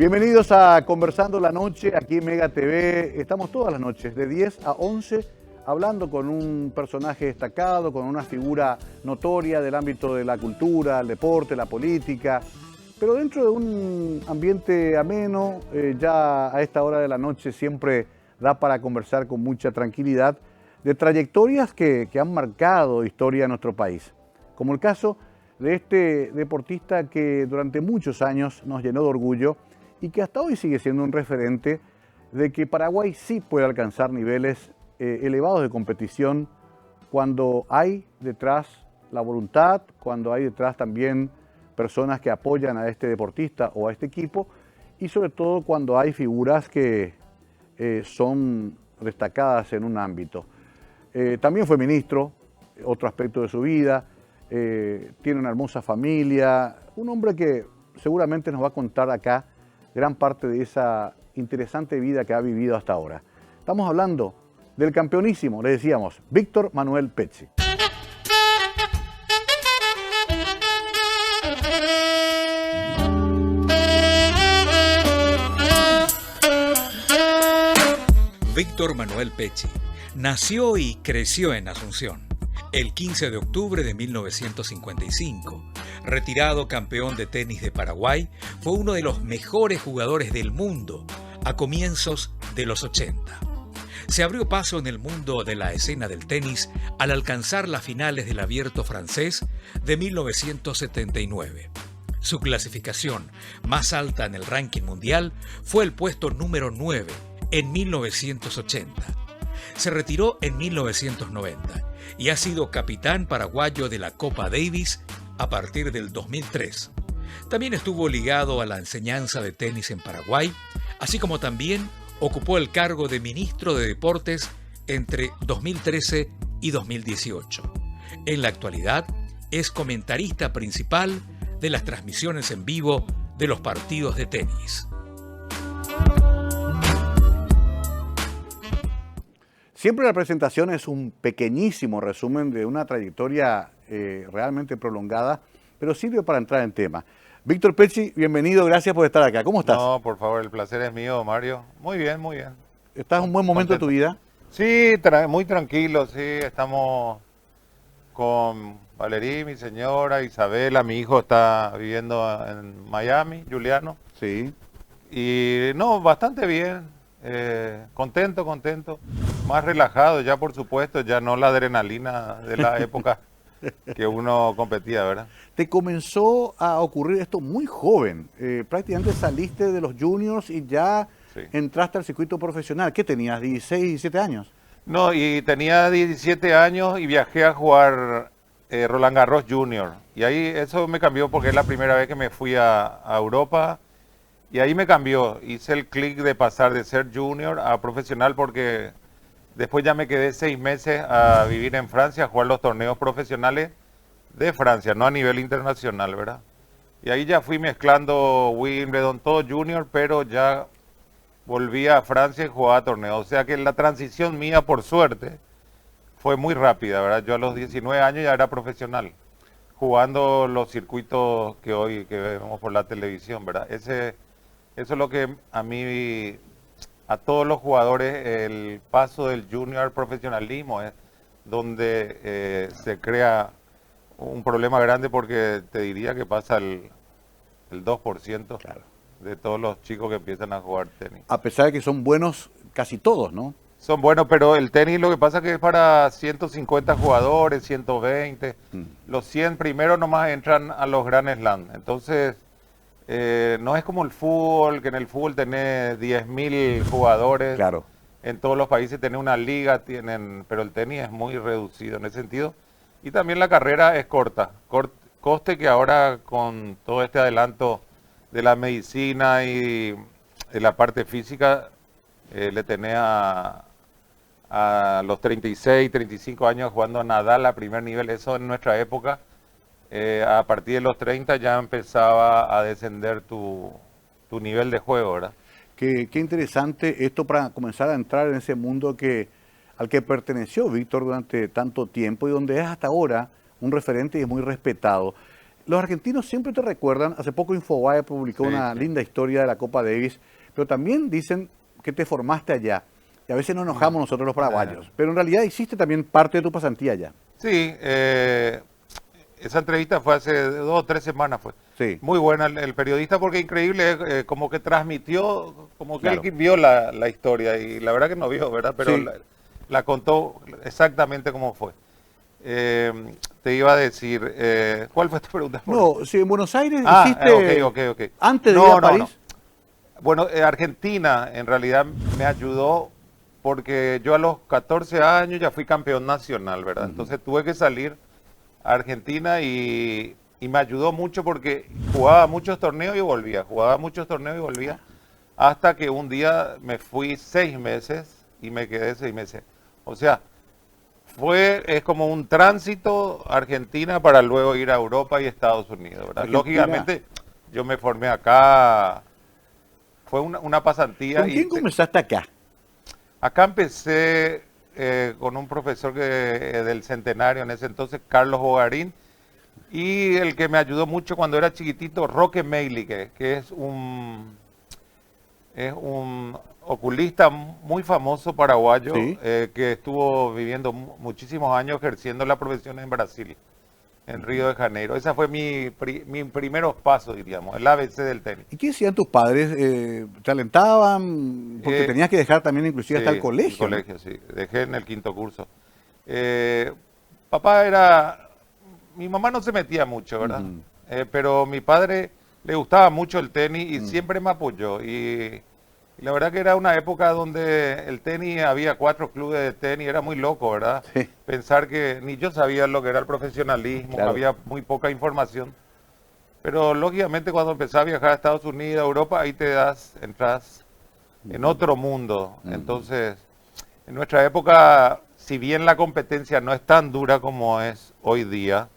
Bienvenidos a Conversando la Noche, aquí en Mega TV. Estamos todas las noches, de 10 a 11, hablando con un personaje destacado, con una figura notoria del ámbito de la cultura, el deporte, la política, pero dentro de un ambiente ameno. Ya a esta hora de la noche siempre da para conversar con mucha tranquilidad de trayectorias que han marcado historia en nuestro país, como el caso de este deportista que durante muchos años nos llenó de orgullo y que hasta hoy sigue siendo un referente de que Paraguay sí puede alcanzar niveles elevados de competición cuando hay detrás la voluntad, cuando hay detrás también personas que apoyan a este deportista o a este equipo, y sobre todo cuando hay figuras que son destacadas en un ámbito. También fue ministro, otro aspecto de su vida, tiene una hermosa familia, un hombre que seguramente nos va a contar acá gran parte de esa interesante vida que ha vivido hasta ahora. Estamos hablando del campeonísimo, le decíamos, Víctor Manuel Pecci. Víctor Manuel Pecci nació y creció en Asunción el 15 de octubre de 1955. Retirado campeón de tenis de Paraguay, fue uno de los mejores jugadores del mundo a comienzos de los 80. Se abrió paso en el mundo de la escena del tenis al alcanzar las finales del Abierto francés de 1979. Su clasificación más alta en el ranking mundial fue el puesto número 9 en 1980. Se retiró en 1990 y ha sido capitán paraguayo de la Copa Davis a partir del 2003. También estuvo ligado a la enseñanza de tenis en Paraguay, así como también ocupó el cargo de ministro de Deportes entre 2013 y 2018. En la actualidad es comentarista principal de las transmisiones en vivo de los partidos de tenis. Siempre la presentación es un pequeñísimo resumen de una trayectoria realmente prolongada, pero sirve para entrar en tema. Víctor Pecci, bienvenido, gracias por estar acá. ¿Cómo estás? No, por favor, el placer es mío, Mario. Muy bien, muy bien. ¿Estás en un buen momento de tu vida? Sí, muy tranquilo, sí. Estamos con Valerí, mi señora, Isabela, mi hijo está viviendo en Miami, Juliano. Sí. Y no, bastante bien. Contento, más relajado ya, por supuesto, ya no la adrenalina de la época que uno competía, ¿verdad? Te comenzó a ocurrir esto muy joven, prácticamente saliste de los juniors y ya sí entraste al circuito profesional. ¿Qué tenías, 16, 17 años? No, y tenía 17 años y viajé a jugar Roland Garros Junior, y ahí eso me cambió porque es la primera vez que me fui a Europa. Y ahí me cambió, hice el clic de pasar de ser junior a profesional, porque después ya me quedé 6 meses a vivir en Francia, a jugar los torneos profesionales de Francia, no a nivel internacional, ¿verdad? Y ahí ya fui mezclando Wimbledon, todo junior, pero ya volví a Francia y jugaba torneos. O sea que la transición mía, por suerte, fue muy rápida, ¿verdad? Yo a los 19 años ya era profesional, jugando los circuitos que hoy que vemos por la televisión, ¿verdad? Eso es lo que a mí, a todos los jugadores, el paso del junior al profesionalismo es donde se crea un problema grande, porque te diría que pasa el 2%, claro, de todos los chicos que empiezan a jugar tenis. A pesar de que son buenos casi todos, ¿no? Son buenos, pero el tenis lo que pasa es que es para 150 jugadores, 120. Los 100 primeros nomás entran a los Grand Slam. Entonces, no es como el fútbol, que en el fútbol tenés 10.000 jugadores. Claro. En todos los países tenés una liga, pero el tenis es muy reducido en ese sentido. Y también la carrera es corta. Coste que ahora, con todo este adelanto de la medicina y de la parte física, le tenés a los 36, 35 años jugando a Nadal a primer nivel. Eso en nuestra época, a partir de los 30 ya empezaba a descender tu nivel de juego, ¿verdad? Qué interesante esto para comenzar a entrar en ese mundo al que perteneció Víctor durante tanto tiempo y donde es hasta ahora un referente y es muy respetado. los argentinos siempre te recuerdan, hace poco Infobae publicó una linda historia de la Copa Davis, pero también dicen que te formaste allá. Y a veces nos enojamos nosotros los paraguayos, pero en realidad hiciste también parte de tu pasantía allá. Sí, esa entrevista fue hace 2 o 3 semanas fue. Sí. Muy buena el periodista porque increíble, como que transmitió, como que Claro. él vio la historia y la verdad que no vio, ¿verdad? Pero Sí. la contó exactamente cómo fue. Te iba a decir, ¿cuál fue tu pregunta? No, si en Buenos Aires Ah, hiciste ok. antes de No, ir a no, París. no. Bueno, Argentina en realidad me ayudó porque yo a los 14 años ya fui campeón nacional, ¿verdad? Entonces tuve que salir a Argentina y me ayudó mucho porque jugaba muchos torneos y volvía, hasta que un día me fui 6 meses y me quedé 6 meses. O sea, es como un tránsito Argentina para luego ir a Europa y Estados Unidos, ¿verdad? Argentina. Lógicamente, yo me formé acá, fue una pasantía. ¿Con quién comenzaste acá? Acá empecé con un profesor del Centenario, en ese entonces, Carlos Bogarín, y el que me ayudó mucho cuando era chiquitito, Roque Meili, que es un oculista muy famoso paraguayo, Sí. que estuvo viviendo muchísimos años ejerciendo la profesión en Brasil, en Río de Janeiro. Esa fue mi primeros pasos, diríamos, el ABC del tenis. ¿Y qué decían tus padres? ¿Te alentaban? Porque tenías que dejar también inclusive hasta el colegio. El ¿no? colegio, sí. Dejé en el 5º curso. Papá era... Mi mamá no se metía mucho, ¿verdad? Pero mi padre le gustaba mucho el tenis y siempre me apoyó. Y la verdad que era una época donde el tenis, había 4 clubes de tenis, era muy loco, ¿verdad? Sí. Pensar que ni yo sabía lo que era el profesionalismo, Claro. había muy poca información. Pero lógicamente cuando empecé a viajar a Estados Unidos, a Europa, ahí entras en otro mundo. Entonces, en nuestra época, si bien la competencia no es tan dura como es hoy día,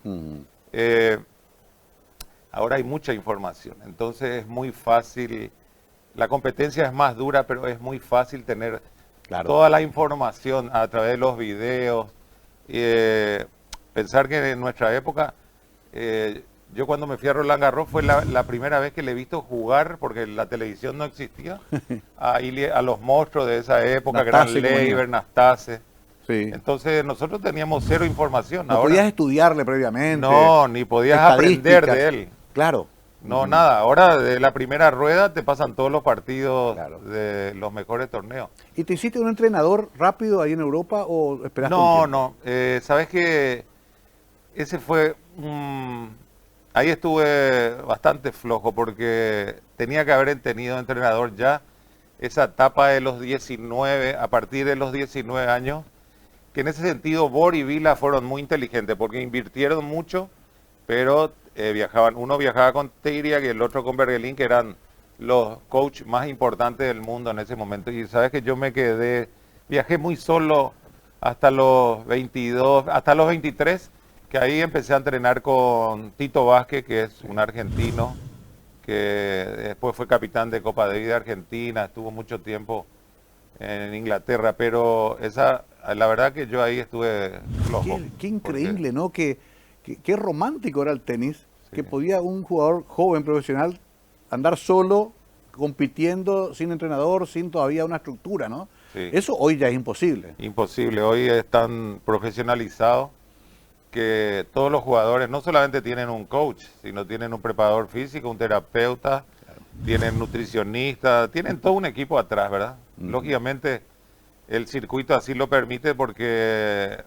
ahora hay mucha información. Entonces es muy fácil, la competencia es más dura, pero es muy fácil tener Claro. toda la información a través de los videos. Pensar que en nuestra época, yo cuando me fui a Roland Garros fue la primera vez que le he visto jugar, porque la televisión no existía, a los monstruos de esa época, que eran Nastase, como Leiber, Nastase. Sí. Entonces nosotros teníamos cero información. No Ahora, podías estudiarle previamente. no, ni podías aprender estadísticas. de él. Claro. No, nada. Ahora de la primera rueda te pasan todos los partidos Claro. de los mejores torneos. ¿Y te hiciste un entrenador rápido ahí en Europa o esperaste un No, tiempo? no. Sabes que ese fue... ahí estuve bastante flojo porque tenía que haber tenido entrenador ya esa etapa de los 19, a partir de los 19 años, que en ese sentido Bor y Vila fueron muy inteligentes porque invirtieron mucho, pero uno viajaba con Tiriac y el otro con Bergelín, que eran los coaches más importantes del mundo en ese momento. Y sabes que yo viajé muy solo hasta los 22, hasta los 23, que ahí empecé a entrenar con Tito Vázquez, que es un argentino, que después fue capitán de Copa Davis de Argentina, estuvo mucho tiempo en Inglaterra, pero la verdad que yo ahí estuve flojo. Qué increíble, ¿no? Qué romántico era el tenis, que podía un jugador joven, profesional, andar solo, compitiendo, sin entrenador, sin todavía una estructura, ¿no? Sí. Eso hoy ya es imposible. Imposible, hoy es tan profesionalizado que todos los jugadores no solamente tienen un coach, sino tienen un preparador físico, un terapeuta, tienen nutricionista, tienen todo un equipo atrás, ¿verdad? Lógicamente el circuito así lo permite porque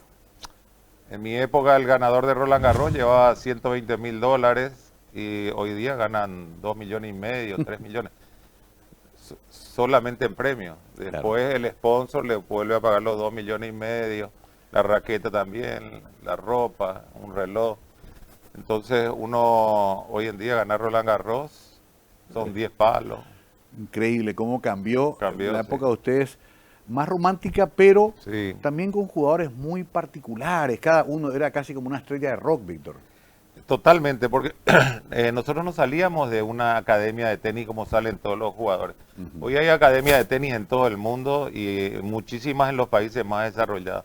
en mi época el ganador de Roland Garros llevaba $120,000 y hoy día ganan 2,5 millones, 3 millones. Solamente en premios. Después el sponsor le vuelve a pagar los 2,5 millones, la raqueta también, la ropa, un reloj. Entonces uno hoy en día ganar Roland Garros son 10 palos. Increíble cómo cambió la Sí. época de ustedes, más romántica, pero Sí. también con jugadores muy particulares. Cada uno era casi como una estrella de rock, Víctor. Totalmente, porque nosotros no salíamos de una academia de tenis como salen todos los jugadores. Hoy hay academias de tenis en todo el mundo y muchísimas en los países más desarrollados.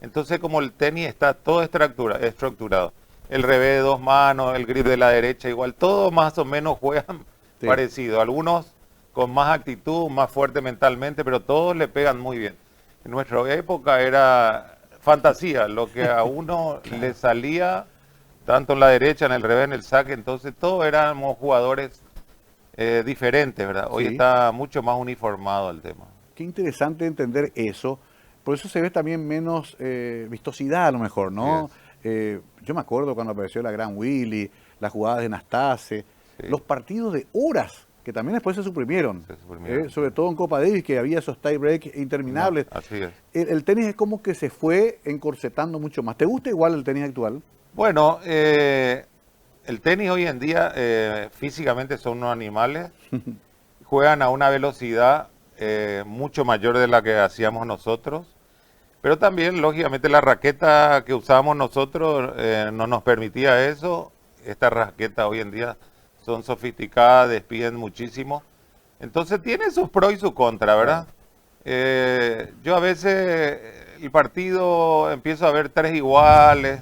Entonces, como el tenis está todo estructurado el revés de dos manos, el grip de la derecha, igual, todos más o menos juegan Sí. parecido. Algunos con más actitud, más fuerte mentalmente, pero todos le pegan muy bien. En nuestra época era fantasía, lo que a uno le salía, tanto en la derecha, en el revés, en el saque, entonces todos éramos jugadores diferentes, ¿verdad? Hoy Sí. está mucho más uniformado el tema. Qué interesante entender eso. Por eso se ve también menos vistosidad a lo mejor, ¿no? Yo me acuerdo cuando apareció la Gran Willy, las jugadas de Nastase, Sí. los partidos de horas, que también después se suprimieron. Se suprimieron. Sobre todo en Copa Davis, que había esos tie break interminables. No, así es. El tenis es como que se fue encorsetando mucho más. ¿Te gusta igual el tenis actual? Bueno, el tenis hoy en día físicamente son unos animales, juegan a una velocidad mucho mayor de la que hacíamos nosotros, pero también lógicamente la raqueta que usábamos nosotros no nos permitía eso. Estas raquetas hoy en día son sofisticadas, despiden muchísimo, entonces tiene sus pros y sus contras, ¿verdad? Yo a veces el partido empiezo a ver tres iguales.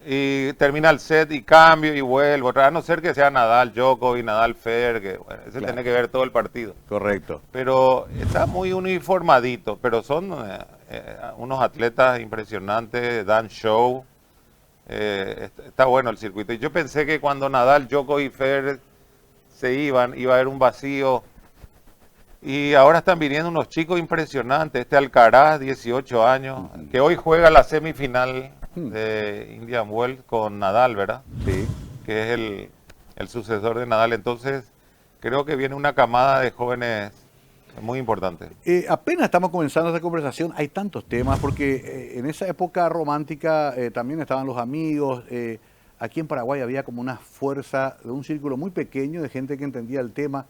Y termina el set y cambio y vuelvo, a no ser que sea Nadal, Djokovic, Nadal, Federer, que bueno, ese Claro. tiene que ver todo el partido. Correcto. Pero está muy uniformadito, pero son unos atletas impresionantes, dan show, está bueno el circuito. Y yo pensé que cuando Nadal, Djokovic y Federer se iban, iba a haber un vacío. Y ahora están viniendo unos chicos impresionantes, este Alcaraz, 18 años, que hoy juega la semifinal de Indian Wells con Nadal, ¿verdad? Sí. Que es el sucesor de Nadal. Entonces, creo que viene una camada de jóvenes muy importante. Apenas estamos comenzando esta conversación, hay tantos temas, porque en esa época romántica también estaban los amigos. Aquí en Paraguay había como una fuerza de un círculo muy pequeño de gente que entendía el tema.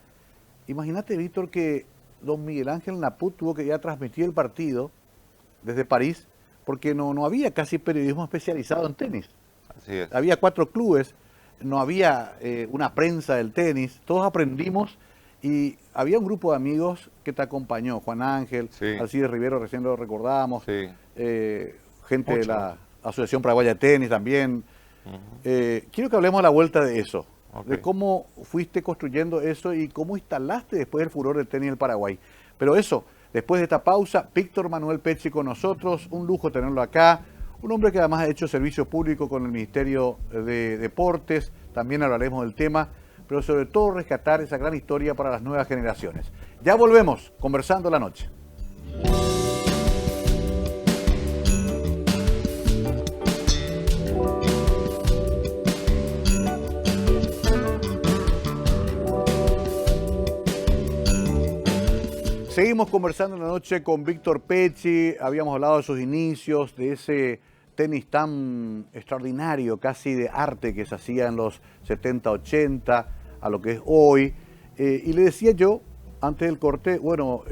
Imagínate, Víctor, que don Miguel Ángel Naput tuvo que ya transmitir el partido desde París, porque no había casi periodismo especializado en tenis. Así es. Había 4 clubes, no había una prensa del tenis, todos aprendimos y había un grupo de amigos que te acompañó, Juan Ángel, Sí. Alcides Rivero, recién lo recordábamos, Sí. gente de Mucho. la Asociación Paraguaya de Tenis también. Quiero que hablemos a la vuelta de eso, Ok. de cómo fuiste construyendo eso y cómo instalaste después el furor del tenis en el Paraguay. Pero eso, después de esta pausa, Víctor Manuel Pecci con nosotros, un lujo tenerlo acá, un hombre que además ha hecho servicio público con el Ministerio de Deportes, también hablaremos del tema, pero sobre todo rescatar esa gran historia para las nuevas generaciones. Ya volvemos, conversando la noche. Seguimos conversando en la noche con Víctor Pecci, habíamos hablado de sus inicios, de ese tenis tan extraordinario, casi de arte que se hacía en los 70, 80, a lo que es hoy. Y le decía yo, antes del corte, bueno,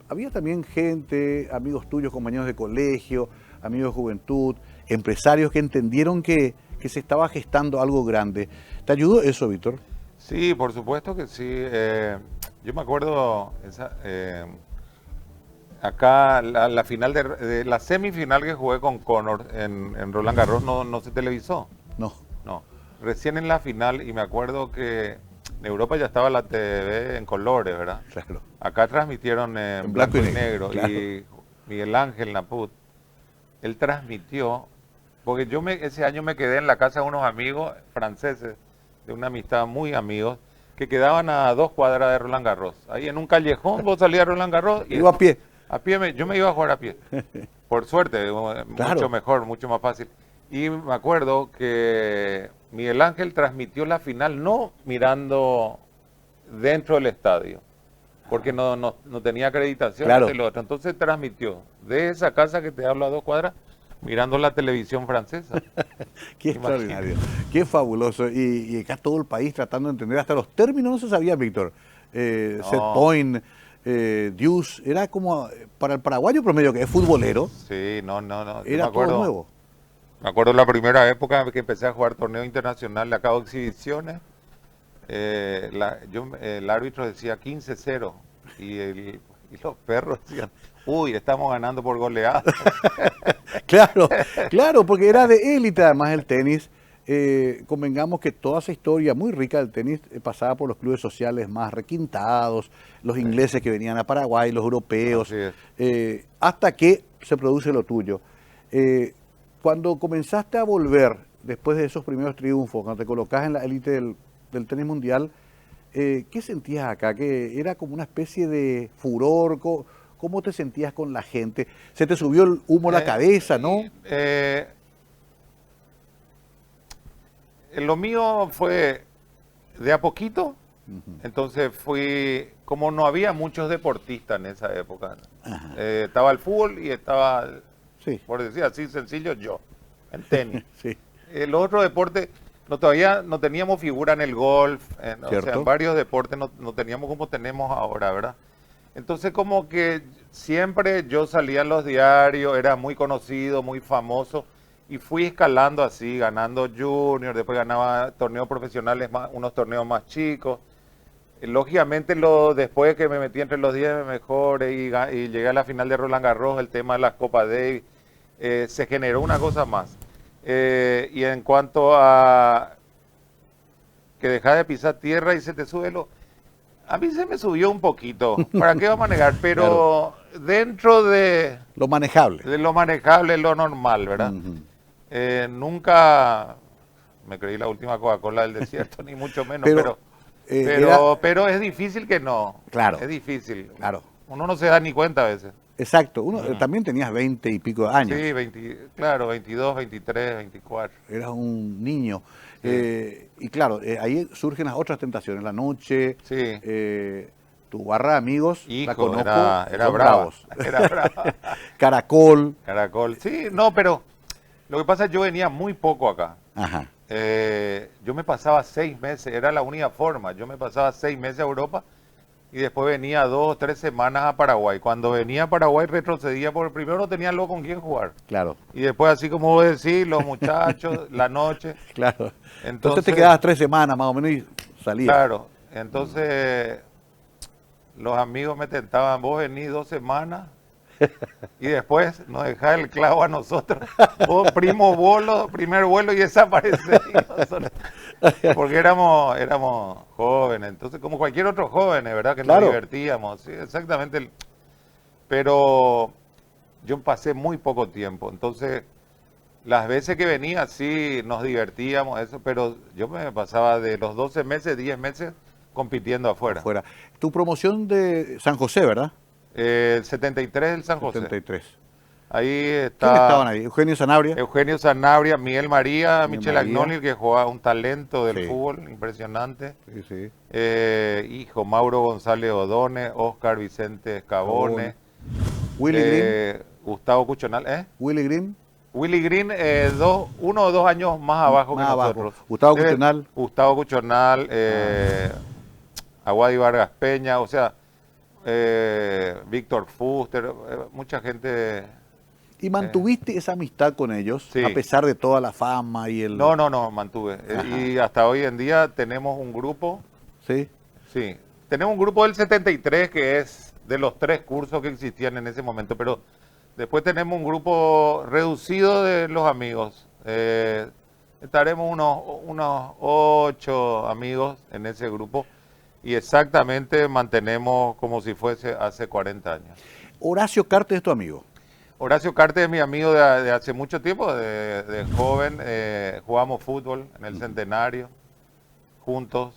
había también gente, amigos tuyos, compañeros de colegio, amigos de juventud, empresarios que entendieron que se estaba gestando algo grande. ¿Te ayudó eso, Víctor? Sí, por supuesto que sí. Yo me acuerdo acá la final de la semifinal que jugué con Conor en Roland Garros no se televisó. No. No. Recién en la final, y me acuerdo que en Europa ya estaba la TV en colores, ¿verdad? Claro. Acá transmitieron en blanco y negro. claro. Y Miguel Ángel Naput, él transmitió, porque ese año me quedé en la casa de unos amigos franceses, de una amistad muy amigos, que quedaban a 2 cuadras de Roland Garros. Ahí en un callejón vos salías a Roland Garros y Iba a pie. yo me iba a jugar a pie. Por suerte, Claro. mucho mejor, mucho más fácil. Y me acuerdo que Miguel Ángel transmitió la final no mirando dentro del estadio, porque no tenía acreditación. Claro. de lo otro. Entonces transmitió de esa casa que te hablo a 2 cuadras, mirando la televisión francesa. Qué extraordinario, qué fabuloso. Y acá todo el país tratando de entender, hasta los términos no se sabía, Víctor. Set point, deuce, era como para el paraguayo promedio que es futbolero, Sí, no. Yo era todo nuevo. Me acuerdo la primera época que empecé a jugar torneo internacional, le acabo exhibiciones. El árbitro decía 15-0 y los perros decían uy, estamos ganando por goleada. Claro, claro, porque era de élite además el tenis. Convengamos que toda esa historia muy rica del tenis pasaba por los clubes sociales más requintados, los ingleses que venían a Paraguay, los europeos, Así es. hasta que se produce lo tuyo. Cuando comenzaste a volver, después de esos primeros triunfos, cuando te colocás en la élite del tenis mundial, ¿qué sentías acá? ¿Que era como una especie de furor? ¿Cómo te sentías con la gente? ¿Se te subió el humo a la cabeza, no? Lo mío fue de a poquito, entonces como no había muchos deportistas en esa época, estaba el fútbol y estaba, Sí. por decir así sencillo, yo, el tenis. Sí, Los otros deportes, todavía no teníamos figura en el golf, o sea, Cierto. en varios deportes no teníamos como tenemos ahora, ¿verdad? Entonces como que siempre yo salía en los diarios, era muy conocido, muy famoso, y fui escalando así, ganando junior, después ganaba torneos profesionales, unos torneos más chicos. Lógicamente, después que me metí entre los 10 mejores y llegué a la final de Roland Garros, el tema de las Copa Davis, se generó una cosa más. Y en cuanto a que dejas de pisar tierra y se te sube a mí se me subió un poquito, ¿para qué vamos a negar? Pero dentro de lo manejable. lo manejable, lo normal, ¿verdad? Ujú. Nunca me creí la última Coca-Cola del desierto, ni mucho menos, pero es difícil que no. Claro. Es difícil. Claro. Uno no se da ni cuenta a veces. Exacto. También tenías 20 y pico de años. Sí, claro, 22, 23, 24. Eras un niño. Sí. Y claro, ahí surgen las otras tentaciones. La noche, Sí. tu barra de amigos, Hijo, la conozco, era son brava. bravos. Era brava. Caracol. Caracol. Sí, no, pero lo que pasa es que yo venía muy poco acá. Ajá. Yo me pasaba 6 meses, era la única forma. Yo me pasaba 6 meses a Europa y después venía 2 o 3 semanas a Paraguay. Cuando venía a Paraguay retrocedía porque primero no tenía luego con quién jugar. Claro, Y después, así como vos decís, los muchachos, la noche. claro. Entonces Entonces te quedabas 3 semanas más o menos y salías. Claro, entonces los amigos me tentaban, vos venís 2 semanas y después nos dejás el clavo a nosotros. Vos, primo vuelo, primer vuelo y desaparecés. Porque éramos jóvenes, entonces como cualquier otro joven, ¿verdad? Que Claro. nos divertíamos, sí, exactamente. Pero yo pasé muy poco tiempo, entonces las veces que venía sí nos divertíamos, eso, pero yo me pasaba de los 12 meses, 10 meses compitiendo afuera. Fuera. Tu promoción de San José, ¿verdad? El 73 del San José. 73. Ahí ¿Quiénes está estaban ahí? Eugenio Sanabria. Eugenio Sanabria, Miguel María, Michel María. Agnoli, que jugaba un talento del Sí. fútbol impresionante. Sí, sí. Hijo, Mauro González Odone, Oscar Vicente Escabone, Willy Green. Gustavo Cuchonal, Willy Green. Willy Green, 1 o 2 años más abajo Más que abajo. nosotros. Gustavo Cuchonal. Gustavo Cuchonal, Aguadi Vargas Peña, o sea, Víctor Fuster, mucha gente. ¿Y mantuviste esa amistad con ellos Sí. a pesar de toda la fama y el... No, mantuve. Ajá. Y hasta hoy en día tenemos un grupo, Sí. sí, tenemos un grupo del 73 que es de los 3 cursos que existían en ese momento, pero después tenemos un grupo reducido de los amigos. Estaremos unos 8 amigos en ese grupo y exactamente mantenemos como si fuese hace 40 años. Horacio Cartes es tu amigo. Horacio Cartes es mi amigo de hace mucho tiempo, de joven. Jugamos fútbol en el Centenario juntos.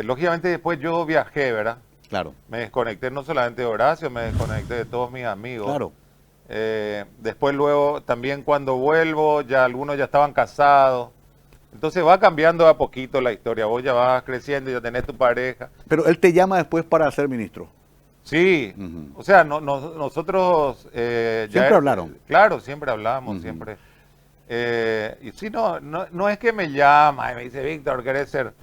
Lógicamente después yo viajé, ¿verdad? Claro. Me desconecté no solamente de Horacio, me desconecté de todos mis amigos. Claro. Después luego también cuando vuelvo, ya algunos ya estaban casados. Entonces va cambiando a poquito la historia. Vos ya vas creciendo, ya tenés tu pareja. Pero él te llama después para ser ministro. Sí, Ujú. o sea, nosotros... Siempre hablaron. Claro, siempre hablamos, Ujú. siempre. Y sí, no es que me llama y me dice, Víctor, ¿querés ser?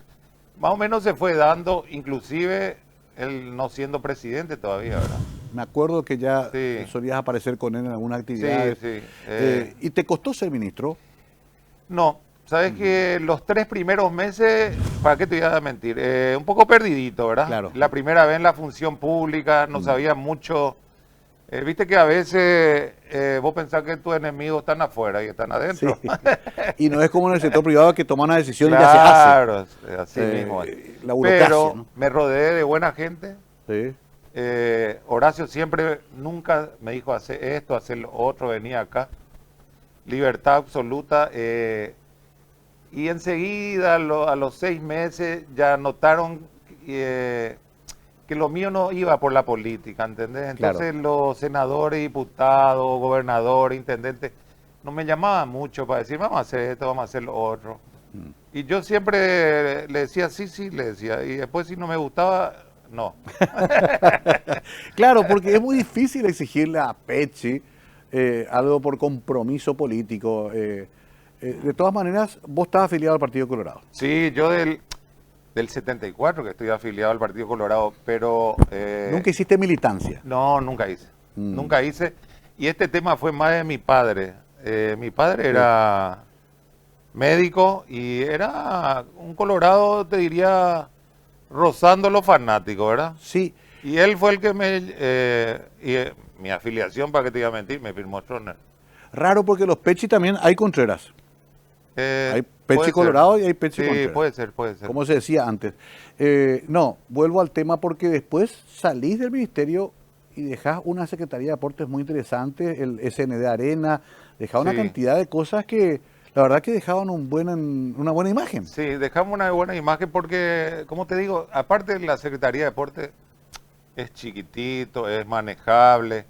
Más o menos se fue dando, inclusive él no siendo presidente todavía, ¿verdad? Me acuerdo que ya Sí. solías aparecer con él en alguna Sí, actividad. sí. ¿Y te costó ser ministro? No, sabes que los 3 primeros meses, ¿para qué te voy a mentir? Un poco perdidito, ¿verdad? Claro. La primera vez en la función pública, no sabía mucho Viste que a veces vos pensás que tus enemigos están afuera y están Sí. adentro. Y no es como en el sector privado que toman una decisión y ya se hace. Claro, así mismo es. La burocracia, Pero ¿no? me rodeé de buena gente. Sí. Horacio siempre, nunca me dijo hacer esto, hacer lo otro, venía acá. Libertad absoluta. Y enseguida, a los 6 meses, ya notaron que lo mío no iba por la política, ¿entendés? Entonces los senadores, diputados, gobernadores, intendentes, no me llamaban mucho para decir, vamos a hacer esto, vamos a hacer lo otro. Y yo siempre le decía, sí, sí, le decía. Y después si no me gustaba, no. Claro, porque es muy difícil exigirle a Pecci algo por compromiso político. De todas maneras, vos estás afiliado al Partido Colorado. Sí, yo del 74 que estoy afiliado al Partido Colorado, pero... Nunca hiciste militancia. No, nunca hice. Nunca hice. Y este tema fue más de mi padre. Mi padre era médico y era un colorado, te diría, rozando los fanáticos, ¿verdad? Sí. Y él fue el que mi afiliación, para que te iba a mentir, me firmó Stroessner. Raro porque los Pecci también hay Contreras. Hay Pecci Colorado y hay Pecci Contreras. Sí, puede ser, puede ser. Como se decía antes. No, vuelvo al tema porque después salís del ministerio y dejás una Secretaría de Deportes muy interesante, el SND Arena, dejás una cantidad de cosas que la verdad que dejaban una buena imagen. Sí, dejamos una buena imagen porque, como te digo, aparte de la Secretaría de Deportes, es chiquitito, es manejable,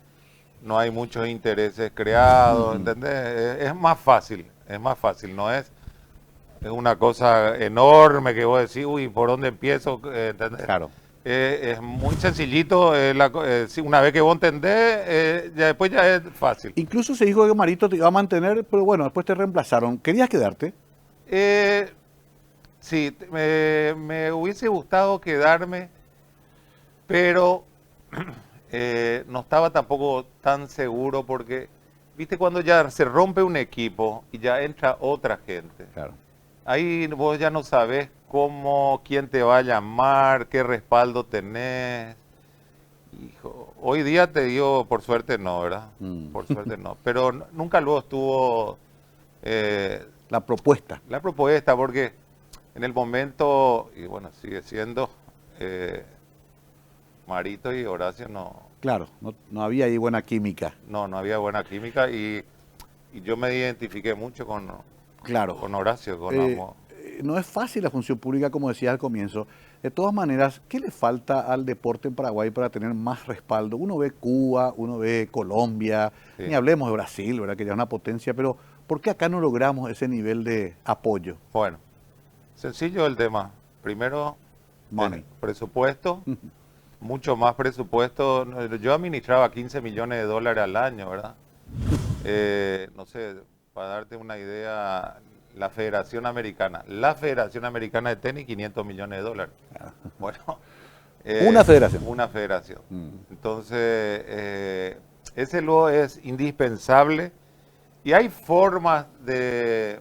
no hay muchos intereses creados, ¿entendés? Es más fácil, no es una cosa enorme que vos decís, uy, ¿por dónde empiezo? ¿Entendés? Claro. Es muy sencillito, una vez que vos entendés, ya después ya es fácil. Incluso se dijo que Marito te iba a mantener, pero bueno, después te reemplazaron. ¿Querías quedarte? Sí, me hubiese gustado quedarme, pero no estaba tampoco tan seguro porque, viste, cuando ya se rompe un equipo y ya entra otra gente. Claro. Ahí vos ya no sabés quién te va a llamar, qué respaldo tenés. Hijo, hoy día te digo, por suerte no, ¿verdad? Por suerte no. Pero nunca luego estuvo la propuesta. La propuesta, porque en el momento, y bueno, sigue siendo, Marito y Horacio no... Claro, no había ahí buena química. No había buena química y yo me identifiqué mucho con Horacio, con Amo. No es fácil la función pública, como decías al comienzo. De todas maneras, ¿qué le falta al deporte en Paraguay para tener más respaldo? Uno ve Cuba, uno ve Colombia, ni hablemos de Brasil, ¿verdad? Que ya es una potencia, pero ¿por qué acá no logramos ese nivel de apoyo? Bueno, sencillo el tema. Primero, presupuesto, mucho más presupuesto. Yo administraba 15 millones de dólares al año, ¿verdad? No sé, para darte una idea, la Federación Americana de Tenis, 500 millones de dólares. Bueno, una federación. Una federación. Entonces, ese luego es indispensable y hay formas de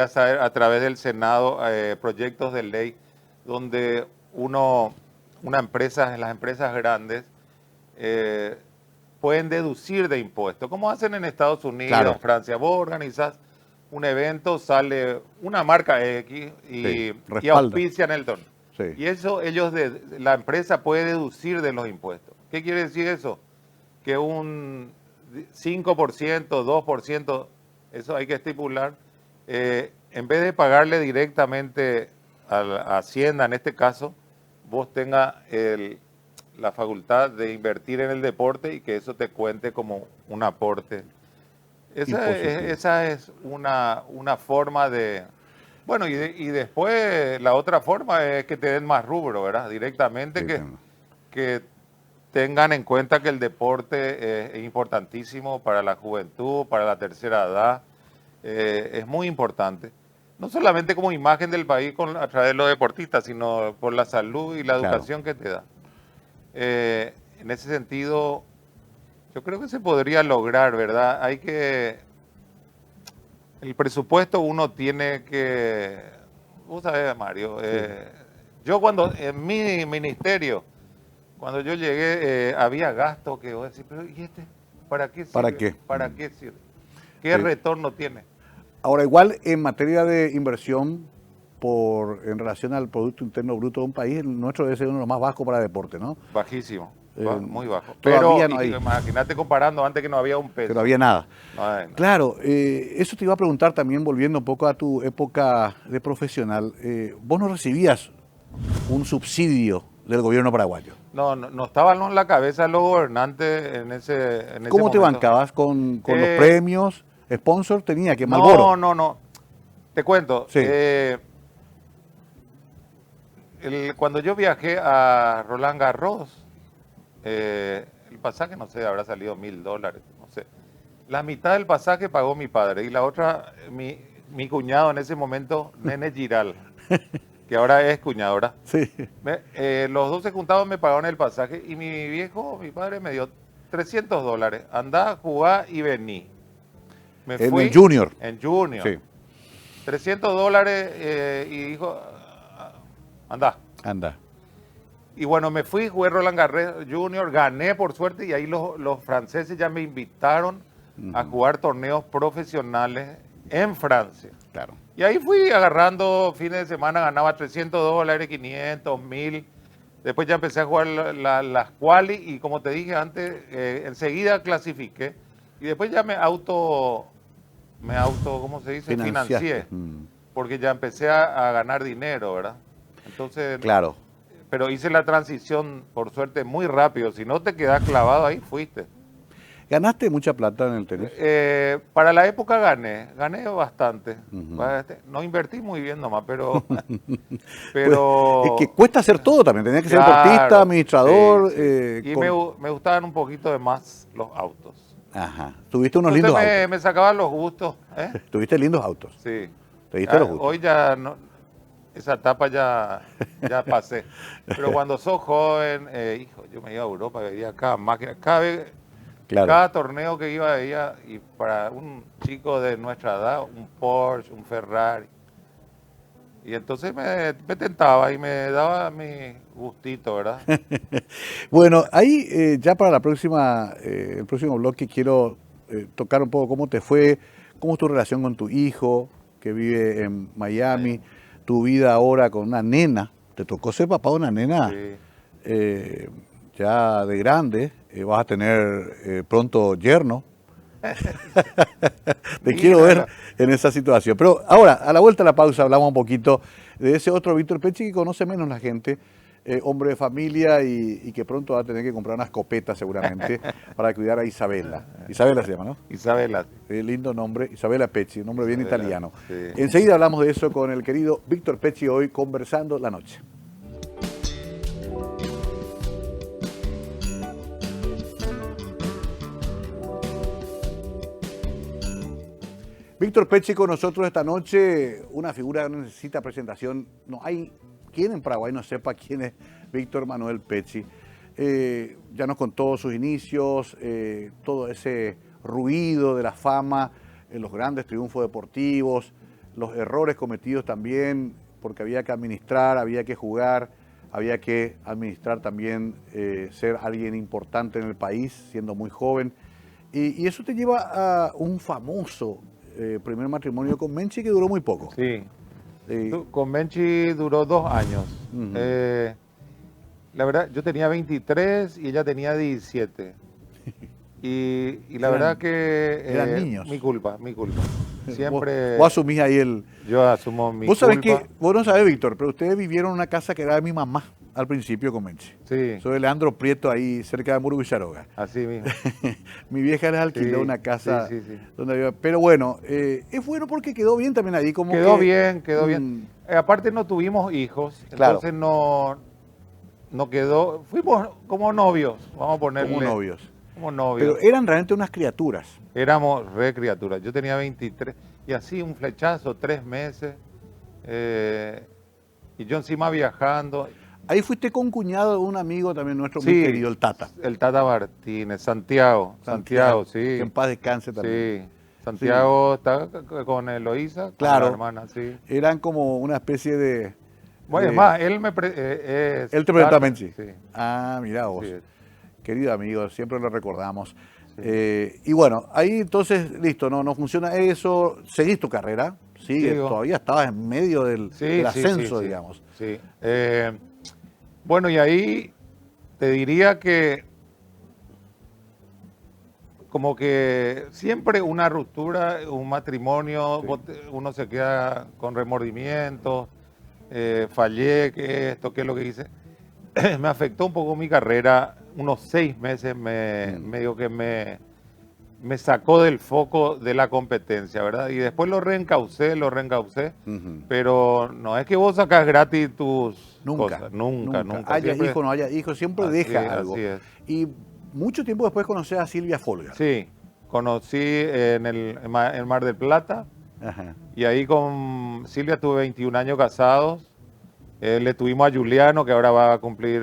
hacer a través del Senado proyectos de ley donde las empresas grandes pueden deducir de impuestos, como hacen en Estados Unidos, en Francia. Vos organizás un evento, sale una marca X y auspician el torneo. Y eso la empresa puede deducir de los impuestos. ¿Qué quiere decir eso? Que un 5%, 2%, eso hay que estipular, en vez de pagarle directamente a Hacienda, en este caso, vos tenga la facultad de invertir en el deporte y que eso te cuente como un aporte. Esa es una forma de... Bueno, y después la otra forma es que te den más rubro, ¿verdad? Directamente que tengan en cuenta que el deporte es importantísimo para la juventud, para la tercera edad. Es muy importante. No solamente como imagen del país a través de los deportistas, sino por la salud y la educación que te da. En ese sentido, yo creo que se podría lograr, ¿verdad? El presupuesto uno tiene que... Vos sabés, Mario, yo en mi ministerio, cuando yo llegué, había gastos que vos decís, pero ¿y este? ¿Para qué sirve? ¿Para qué? ¿Para qué sirve? ¿Qué retorno tiene? Ahora, igual en materia de inversión en relación al Producto Interno Bruto de un país, el nuestro debe ser uno de los más bajos para deporte, ¿no? Bajísimo, muy bajo. Todavía Pero no hay. imagínate comparando antes que no había un peso. Que no había nada. No hay nada. Claro, eso te iba a preguntar también, volviendo un poco a tu época de profesional. ¿Vos no recibías un subsidio del gobierno paraguayo? No estaban en la cabeza los gobernantes en ese ¿Cómo te momento. bancabas con los premios? ¿Sponsor tenía que Marlboro? No. Te cuento. Sí. Cuando yo viajé a Roland Garros, el pasaje, no sé, habrá salido $1000, no sé. La mitad del pasaje pagó mi padre y la otra, mi cuñado en ese momento, Nene Giral, que ahora es cuñado, ¿verdad? Sí. Los dos se juntaban, me pagaron el pasaje y mi padre me dio $300. Andá, jugá y vení. Me fui En Junior. En Junior. Sí. $300 y dijo, anda. Anda. Y bueno, me fui, jugué Roland Garros Junior, gané por suerte y ahí los franceses ya me invitaron a jugar torneos profesionales en Francia. Claro. Y ahí fui agarrando fines de semana, ganaba $300, 500, 1000. Después ya empecé a jugar las quali y como te dije antes, enseguida clasifiqué. Y después ya ¿cómo se dice? Financié. Porque ya empecé a ganar dinero, ¿verdad? Entonces, claro. Pero hice la transición, por suerte, muy rápido. Si no te quedas clavado ahí, fuiste. ¿Ganaste mucha plata en el tenis? Para la época gané bastante. No invertí muy bien nomás, pero... pero pues, es que cuesta hacer todo también, tenía que ser claro, deportista, administrador. Sí. Y me gustaban un poquito de más los autos. Ajá. Tuviste unos Entonces lindos autos. me sacaban los gustos. Tuviste lindos autos. Sí. Te diste los gustos. Hoy ya no, esa etapa ya pasé. Pero cuando sos joven, hijo, yo me iba a Europa, veía cada máquina, cada torneo que iba veía, y para un chico de nuestra edad, un Porsche, un Ferrari. Y entonces me tentaba y me daba mi gustito, ¿verdad? Bueno, ahí ya para el próximo bloque quiero tocar un poco cómo te fue, cómo es tu relación con tu hijo que vive en Miami, tu vida ahora con una nena. Te tocó ser papá de una nena ya de grande, vas a tener pronto yerno. Te quiero ver en esa situación. Pero ahora, a la vuelta de la pausa, hablamos un poquito de ese otro Víctor Pecci que conoce menos la gente, hombre de familia y que pronto va a tener que comprar una escopeta seguramente para cuidar a Isabela. Isabela se llama, ¿no? Isabela. Lindo nombre, Isabela Pecci, un nombre bien italiano. Sí. Enseguida hablamos de eso con el querido Víctor Pecci hoy, conversando la noche. Víctor Pecci con nosotros esta noche, una figura que no necesita presentación. No hay quien en Paraguay no sepa quién es Víctor Manuel Pecci. Ya nos contó sus inicios, todo ese ruido de la fama, los grandes triunfos deportivos, los errores cometidos también, porque había que administrar, había que jugar, había que administrar también, ser alguien importante en el país, siendo muy joven. Y eso te lleva a un famoso primer matrimonio con Menchi que duró muy poco. Sí. Con Menchi duró 2 años. La verdad, yo tenía 23 y ella tenía 17. Y la verdad que... eran niños. Mi culpa. Siempre... Vos asumís ahí Yo asumo mi culpa. Vos sabés que, vos no sabés, Víctor, pero ustedes vivieron en una casa que era de mi mamá al principio con Menchi. Sí. Soy Leandro Prieto, ahí cerca de Muro Villaroga. Así mismo. Mi vieja les alquiló una casa sí. donde había... Pero bueno, es bueno porque quedó bien también ahí. Como quedó bien. Aparte no tuvimos hijos, claro. Entonces no quedó... Fuimos como novios, vamos a ponerle. Como novios. Pero eran realmente unas criaturas. Éramos re criaturas. Yo tenía 23 y así un flechazo, 3 meses. Y yo encima viajando. Ahí fuiste concuñado de un amigo también nuestro muy querido, el Tata. El Tata Martínez, Santiago, sí. Que en paz descanse también. Sí, Santiago está con Eloísa, claro, con la hermana, sí. Eran como una especie de... Bueno, es más, él él te presentó a Menchi. Sí. Ah, mirá vos. Sí. Querido amigo, siempre lo recordamos. Y bueno, ahí entonces, listo, no funciona eso, seguís tu carrera, sigue, Sigo. todavía estabas en medio del ascenso, Sí. digamos. Sí. Bueno, y ahí te diría que como que siempre una ruptura, un matrimonio, uno se queda con remordimientos, fallé, que esto, qué es lo que hice. Me afectó un poco mi carrera, unos 6 meses medio que me sacó del foco de la competencia, ¿verdad? Y después lo reencaucé, pero no es que vos sacás gratis tus cosas, nunca. Haya Siempre, hijo, no haya hijo, siempre deja algo. así es. Y mucho tiempo después conoces a Silvia Folgar. Sí, conocí en Mar del Plata, Ajá. y ahí con Silvia tuve 21 años casados. Le tuvimos a Juliano, que ahora va a cumplir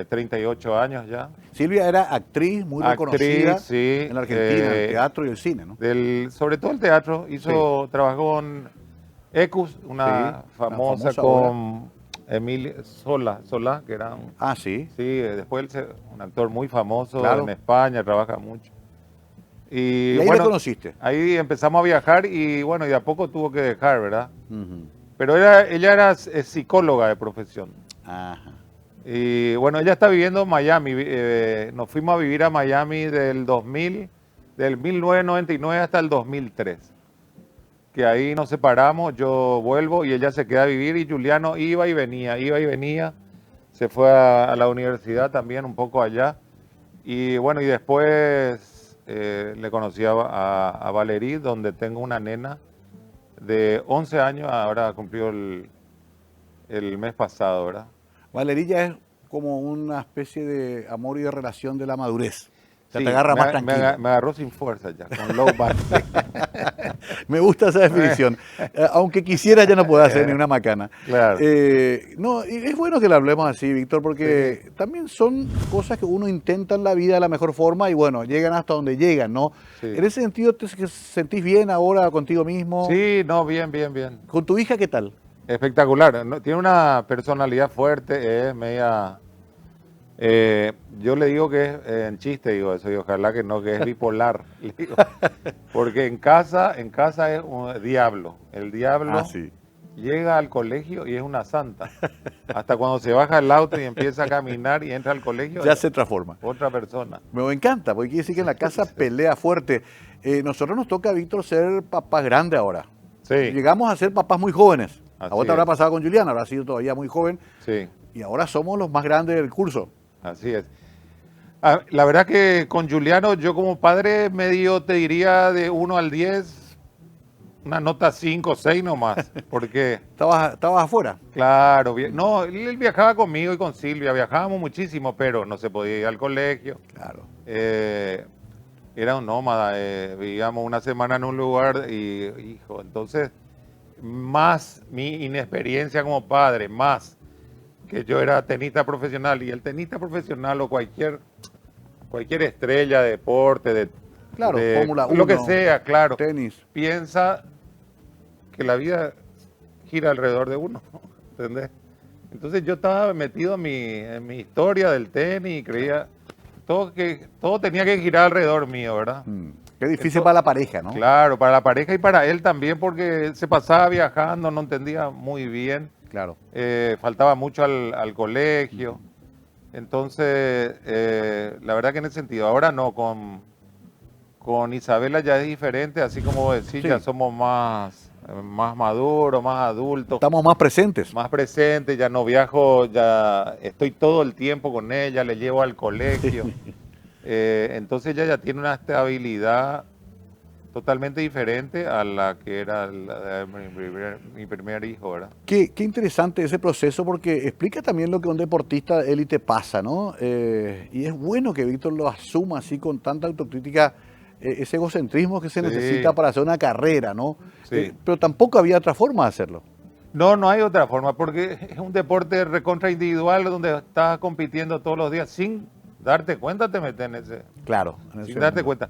38 años ya. Silvia era actriz muy reconocida sí, en la Argentina, en el teatro y el cine, ¿no? Sobre todo el teatro. Trabajó en Ecus, una famosa con Emilia Solá, que era un... Ah, sí. Sí, después un actor muy famoso Claro. en España, trabaja mucho. Y ahí bueno, la conociste. Ahí empezamos a viajar y bueno, y de a poco tuvo que dejar, ¿verdad? Ujú. Pero ella era psicóloga de profesión. Ajá. Y bueno, ella está viviendo en Miami. Nos fuimos a vivir a Miami del 1999 hasta el 2003. Que ahí nos separamos, yo vuelvo y ella se queda a vivir y Juliano iba y venía. Se fue a la universidad también un poco allá. Y bueno, y después le conocí a Valerie, donde tengo una nena de 11 años, ahora cumplió el mes pasado, ¿verdad? Valerilla es como una especie de amor y de relación de la madurez. O sea, Sí, te agarra más tranquilo. Me agarró sin fuerza ya, con low battery. Me gusta esa definición. Aunque quisiera ya no puedo hacer ni una macana. Claro. No, y es bueno que lo hablemos así, Víctor, porque también son cosas que uno intenta en la vida de la mejor forma y bueno, llegan hasta donde llegan, ¿no? Sí. En ese sentido, ¿te sentís bien ahora contigo mismo? Sí, no, bien. ¿Con tu hija qué tal? Espectacular. ¿No? Tiene una personalidad fuerte, es media... yo le digo que es, en chiste digo eso, y ojalá que no, que es bipolar. Le digo. Porque en casa es un diablo. El diablo sí. llega al colegio y es una santa. Hasta cuando se baja el auto y empieza a caminar y entra al colegio, Ya se transforma. otra persona. Me encanta, porque quiere decir que en la casa pelea fuerte. Nosotros nos toca, Víctor, ser papás grandes ahora. Sí. Llegamos a ser papás muy jóvenes. A vos Así te habrá es. pasado con Juliana, habrá sido todavía muy joven. Sí, Y ahora somos los más grandes del curso. así es. La verdad que con Juliano, yo como padre medio te diría de 1 al 10, una nota 5 o 6 nomás. Porque, ¿Estabas afuera? claro, no, él viajaba conmigo y con Silvia, viajábamos muchísimo, pero no se podía ir al colegio. Claro. Era un nómada, vivíamos una semana en un lugar y, hijo, entonces, más mi inexperiencia como padre, más que yo era tenista profesional, y el tenista profesional o cualquier estrella de deporte, Claro, Fórmula 1, lo que sea, claro, tenis. piensa que la vida gira alrededor de uno, ¿entendés? Entonces yo estaba metido en mi historia del tenis y creía todo tenía que girar alrededor mío, ¿verdad? Qué difícil para la pareja, ¿no? Claro, para la pareja y para él también, porque él se pasaba viajando, no entendía muy bien. Claro. Faltaba mucho al colegio. Entonces, la verdad que en ese sentido, ahora no, con Isabela ya es diferente, así como vos decís, Sí. ya somos más maduros, más adultos, Estamos más presentes. más presentes, ya no viajo, ya estoy todo el tiempo con ella, le llevo al colegio. Entonces ella ya tiene una estabilidad totalmente diferente a la que era la de mi primer hijo, ¿verdad? Qué interesante ese proceso porque explica también lo que a un deportista de élite pasa, ¿no? Y es bueno que Víctor lo asuma así con tanta autocrítica, ese egocentrismo que se Sí. necesita para hacer una carrera, ¿no? Sí. Pero tampoco había otra forma de hacerlo. No hay otra forma, porque es un deporte recontra individual donde estás compitiendo todos los días sin darte cuenta, te metes en ese... Claro. Sin darte cuenta.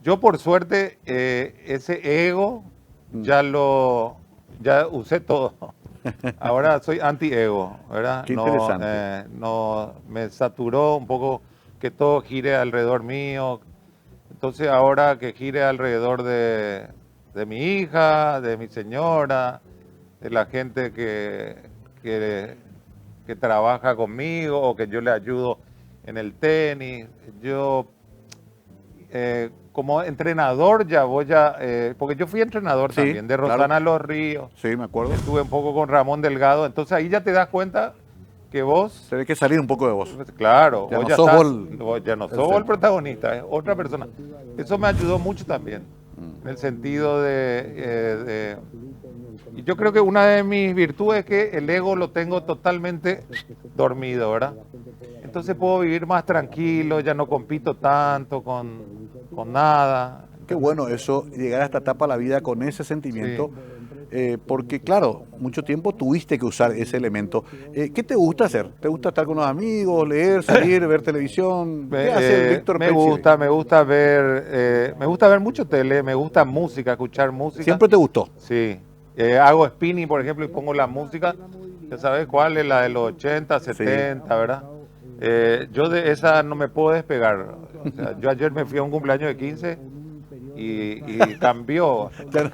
Yo por suerte ese ego ya usé todo. Ahora soy anti-ego, ¿verdad? Qué interesante. No me saturó un poco que todo gire alrededor mío. Entonces ahora que gire alrededor de mi hija, de mi señora, de la gente que trabaja conmigo o que yo le ayudo en el tenis. Yo como entrenador ya voy a, porque yo fui entrenador Sí, también de claro. Rosana Los Ríos, Sí, me acuerdo. estuve un poco con Ramón Delgado, entonces ahí ya te das cuenta que vos, Tiene que salir un poco de vos. claro, Ya vos no ya sos estás, vos vos ya no sos el vos el centro. protagonista, es otra persona. Eso me ayudó mucho también, en el sentido y yo creo que una de mis virtudes es que el ego lo tengo totalmente dormido, ¿verdad? Entonces puedo vivir más tranquilo, ya no compito tanto con nada. Qué bueno eso, llegar a esta etapa de la vida con ese sentimiento, porque claro, mucho tiempo tuviste que usar ese elemento. ¿Qué te gusta hacer? ¿Te gusta estar con los amigos, leer, salir, ver televisión? ¿Qué hace el Víctor Me Pecci? gusta ver mucho tele, me gusta música, escuchar música. ¿Siempre te gustó? Sí. Hago spinning, por ejemplo, y pongo la música, ya sabes cuál es, la de los 80, 70, ¿verdad? Yo de esa no me puedo despegar. O sea, yo ayer me fui a un cumpleaños de 15 y cambió, Claro,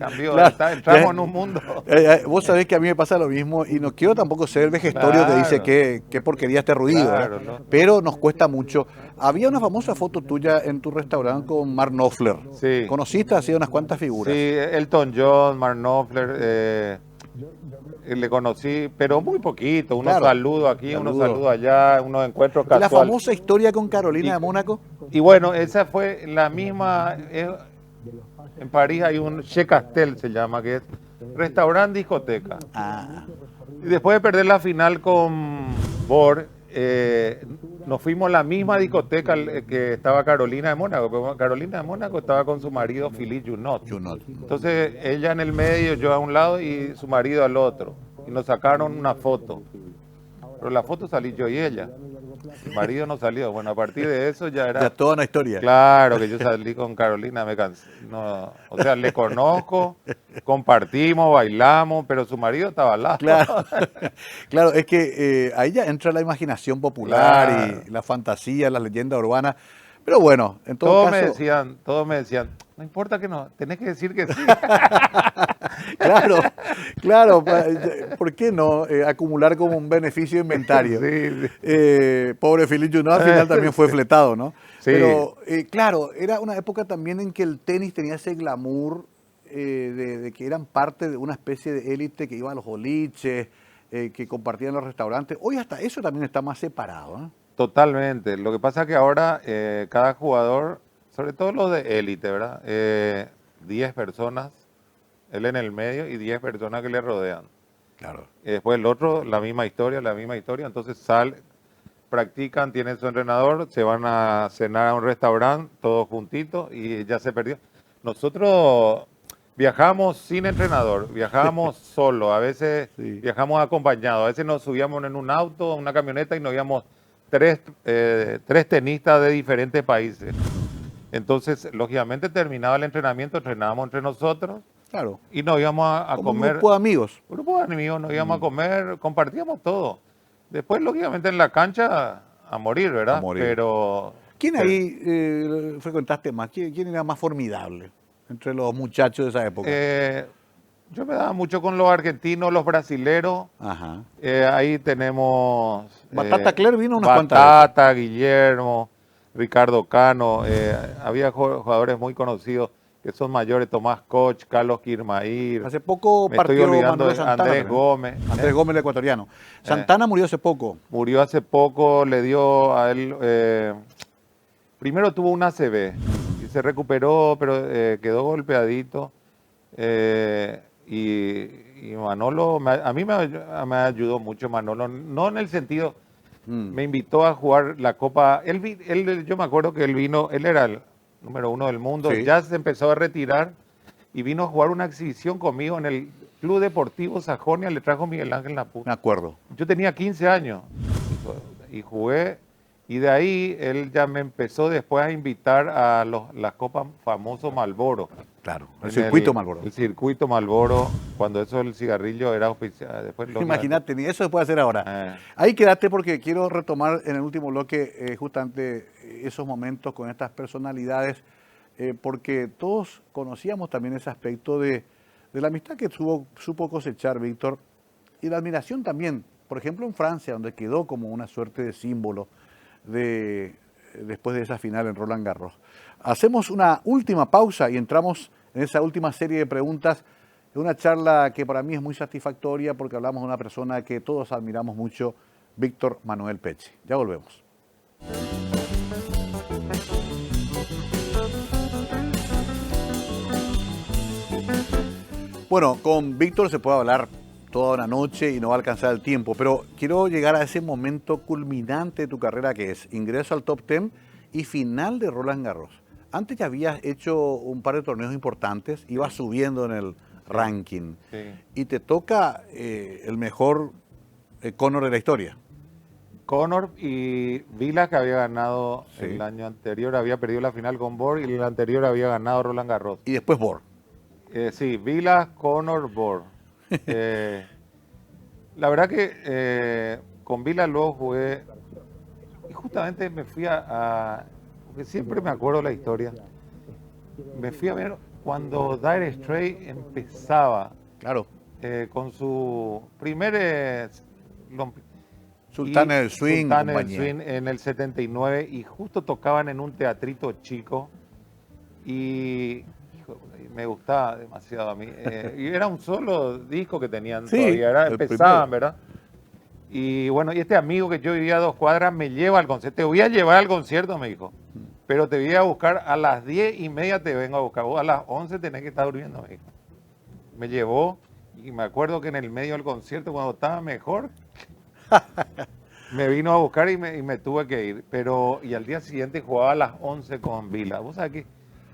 entramos ya- en un mundo. Vos sabés que a mí me pasa lo mismo y no quiero tampoco ser el vejestorio que dice Claro. qué porquería este ruido, Claro, ¿verdad? ¿no? Pero nos cuesta mucho. Había una famosa foto tuya en tu restaurante con Mark Knopfler. Sí. ¿Conociste así unas cuantas figuras? Sí, Elton John, Mark Knopfler, le conocí, pero muy poquito, unos Claro, saludos aquí, unos saludos. saludos allá, unos encuentros ¿Y la casuales. famosa historia con Carolina Y- de Mónaco? Y bueno, esa fue la misma, en París hay un Chez Castel, se llama, que es restaurante discoteca. Ah, Y después de perder la final con Bor, nos fuimos a la misma discoteca que estaba Carolina de Mónaco, pero Carolina de Mónaco estaba con su marido Philippe Junot. Junot. Entonces ella en el medio, yo a un lado y su marido al otro. Y nos sacaron una foto. Pero la foto salí yo y ella. El marido no salió. Bueno, a partir de eso ya era... Ya toda una historia. Claro que yo salí con Carolina, me cansé. No, o sea, le conozco, compartimos, bailamos, pero su marido estaba al lado. Claro, claro, es que ahí ya entra la imaginación popular Claro. y la fantasía, la leyenda urbana. Pero bueno, en todo caso, Todos me decían, no importa que no, tenés que decir que sí. claro, claro, ¿por qué no acumular como un beneficio de inventario? Sí, sí. Pobre Philippe Junot al final también fue fletado, ¿no? Sí. Pero claro, era una época también en que el tenis tenía ese glamour de que eran parte de una especie de élite que iba a los boliches, que compartían los restaurantes. Hoy hasta eso también está más separado, ¿eh? Totalmente. Lo que pasa es que ahora cada jugador, sobre todo los de élite, ¿verdad? 10 personas, él en el medio y 10 personas que le rodean. Claro. Después el otro, la misma historia. Entonces practican, tienen su entrenador, se van a cenar a un restaurante, todos juntitos y ya se perdió. Nosotros viajamos sin entrenador, viajábamos solo, a veces Sí. viajamos acompañados, a veces nos subíamos en un auto, una camioneta y nos íbamos tres tenistas de diferentes países. Entonces, lógicamente, terminaba el entrenamiento, entrenábamos entre nosotros Claro. y nos íbamos a Como un comer. grupo de amigos. Grupo de amigos, nos íbamos a comer, compartíamos todo. Después, lógicamente, en la cancha a morir, ¿verdad? A morir. Pero ¿Quién ahí frecuentaste más? ¿Quién era más formidable entre los muchachos de esa época? yo me daba mucho con los argentinos, los brasileros. Ajá. Ahí tenemos... Batata Cler vino unas cuantas Batata, Guillermo, Ricardo Cano. Había jugadores muy conocidos que son mayores, Tomás Koch, Carlos Quirmair. Hace poco Me estoy partió olvidando Manuel de Santana. Andrés también. Gómez. Andrés Gómez, el ecuatoriano. Santana murió hace poco. Murió hace poco, le dio a él... primero tuvo un ACV y se recuperó, pero quedó golpeadito. Y Manolo, a mí me ayudó mucho Manolo, no en el sentido, me invitó a jugar la Copa, yo me acuerdo que él era el número 1 del mundo, Sí. ya se empezó a retirar y vino a jugar una exhibición conmigo en el Club Deportivo Sajonia, le trajo Miguel Ángel Napuz. Me acuerdo. Yo tenía 15 años y jugué, y de ahí él ya me empezó después a invitar a las copas famoso Marlboro. Claro. El En circuito Marlboro. El circuito Marlboro, cuando eso el cigarrillo era oficial. Después Imagínate, ni eso se puede hacer ahora. Eh. Ahí quédate porque quiero retomar en el último bloque justamente esos momentos con estas personalidades porque todos conocíamos también ese aspecto de la amistad que supo cosechar Víctor y la admiración también, por ejemplo en Francia, donde quedó como una suerte de símbolo después de esa final en Roland Garros. Hacemos una última pausa y entramos en esa última serie de preguntas, una charla que para mí es muy satisfactoria porque hablamos de una persona que todos admiramos mucho, Víctor Manuel Pecci. Ya volvemos. Bueno, con Víctor se puede hablar toda una noche y no va a alcanzar el tiempo, pero quiero llegar a ese momento culminante de tu carrera que es ingreso al top 10 y final de Roland Garros. Antes ya habías hecho un par de torneos importantes, ibas subiendo en el ranking y te toca el mejor Connor de la historia. Connor y Vila, que había ganado el año anterior, había perdido la final con Borg y el anterior había ganado Roland Garros. Y después Borg. Sí, Vila, Connor, Borg. La verdad que con Vila luego jugué y justamente me fui porque siempre me acuerdo la historia, me fui a ver cuando Dire Straits empezaba, claro, con su primer Sultanes del Swing, Sultanes del Swing en el 79 y justo tocaban en un teatrito chico y me gustaba demasiado a mí. Y era un solo disco que tenían todavía, empezaban, ¿verdad? Y bueno, y este amigo que yo vivía a 2 cuadras me lleva al concierto. Te voy a llevar al concierto, me dijo. Pero te voy a buscar a las 10:30, te vengo a buscar. Vos a las 11 tenés que estar durmiendo, me dijo. Me llevó y me acuerdo que en el medio del concierto, cuando estaba mejor, me vino a buscar y me tuve que ir. Y al día siguiente jugaba a las 11 con Vila. Vos sabés que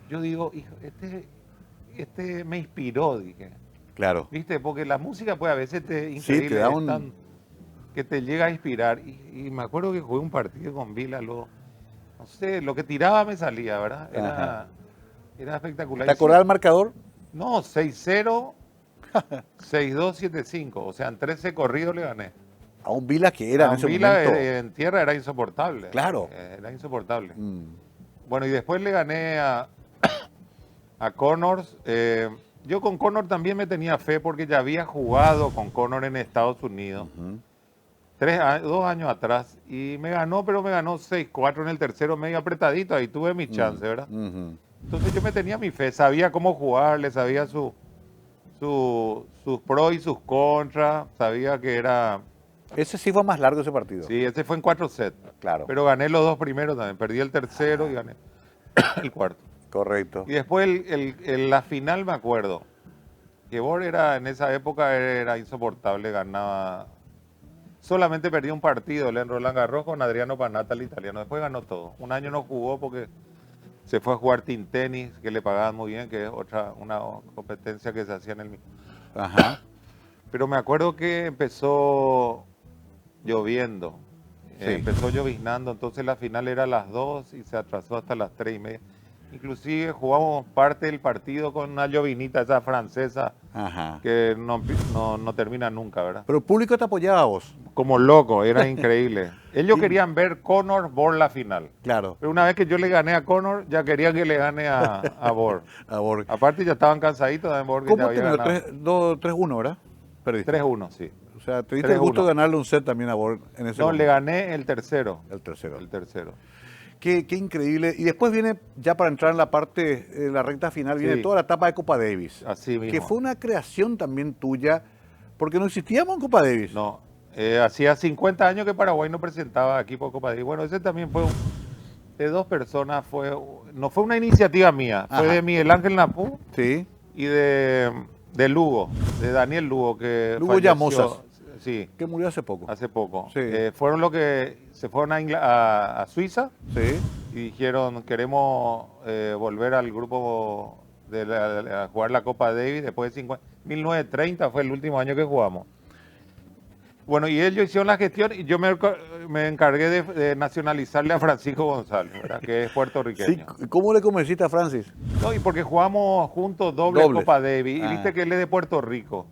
yo digo, hijo, este me inspiró, dije. Claro. ¿Viste? Porque la música, pues a veces te da que te llega a inspirar. Y me acuerdo que jugué un partido con Vila, no sé, lo que tiraba me salía, ¿verdad? Era espectacular. ¿Te acordás del marcador? No, 6-0, 6-2, 7-5. O sea, en 13 corridos le gané. A un Vila que era en ese Vila momento. En tierra era insoportable. Claro. Era insoportable. Bueno, y después le gané a Connors. Yo con Connor también me tenía fe porque ya había jugado con Connor en Estados Unidos. 2 años atrás. Y me ganó, pero me ganó 6-4 en el tercero, medio apretadito. Ahí tuve mi chance, ¿verdad? Entonces yo me tenía mi fe. Sabía cómo jugarle, sabía sus pros y sus contras. Sabía que era... Ese sí fue más largo ese partido. Sí, ese fue en 4 sets. Claro. Pero gané los 2 primeros también. Perdí el tercero y gané el cuarto. Correcto. Y después la final me acuerdo. Que Borg en esa época era insoportable, ganaba. Solamente perdió un partido en Roland Garros con Adriano Panatta, el italiano. Después ganó todo. Un año no jugó porque se fue a jugar team tenis, que le pagaban muy bien, que es una competencia que se hacía en el mismo. Ajá. Pero me acuerdo que empezó lloviendo. Empezó lloviznando, entonces la final era a las 2 y se atrasó hasta las 3:30. Inclusive jugamos parte del partido con una llovinita, esa francesa, que no termina nunca, ¿verdad? Pero el público te apoyaba a vos. Como loco, era increíble. Ellos querían ver Connor Borg la final. Claro. Pero una vez que yo le gané a Connor, ya querían que le gane a Borg. A Borg. Aparte ya estaban cansaditos de Borg. ¿Cómo terminó? 3-1, ¿verdad? Perdiste. 3-1, sí. O sea, te diste el gusto de ganarle un set también a Borg en ese momento. No, le gané el tercero. El tercero. El tercero. Qué increíble. Y después viene, ya para entrar en la parte, la recta final, viene toda la etapa de Copa Davis. Así mismo. Que fue una creación también tuya, porque no existíamos en Copa Davis. No, hacía 50 años que Paraguay no presentaba equipo de Copa Davis. Bueno, ese también fue de 2 personas, no fue una iniciativa mía, fue de Miguel Ángel Napú y de Lugo, de Daniel Lugo, que Lugo Llamosas. Sí. Que murió hace poco. Hace poco. Sí. Fueron los que se fueron a Suiza y dijeron, queremos volver al grupo a jugar la Copa Davis después de 1930 fue el último año que jugamos. Bueno, y ellos hicieron la gestión y yo me encargué de nacionalizarle a Francisco González, ¿verdad? Que es puertorriqueño. Sí, ¿cómo le convenciste a Francis? No, y porque jugamos juntos doble Copa Davis. Y viste que él es de Puerto Rico.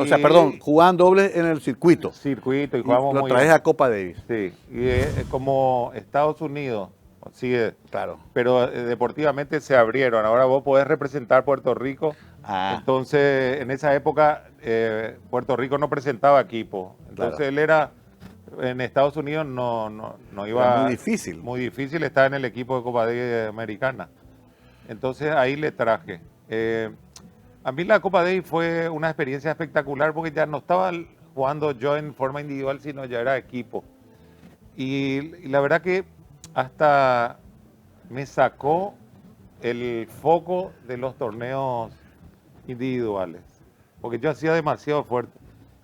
O sea, perdón, jugaban dobles en el circuito. Y jugamos lo traes a Copa Davis. Sí, y como Estados Unidos, sigue, Claro. pero deportivamente se abrieron. Ahora vos podés representar Puerto Rico. Ah, Entonces, en esa época, Puerto Rico no presentaba equipo. Entonces, claro. él era, en Estados Unidos no Era muy iba, difícil. muy difícil estar en el equipo de Copa Davis americana. Entonces, ahí le traje. A mí la Copa Davis fue una experiencia espectacular porque ya no estaba jugando yo en forma individual, sino ya era equipo. Y la verdad que hasta me sacó el foco de los torneos individuales, porque yo hacía demasiado fuerte.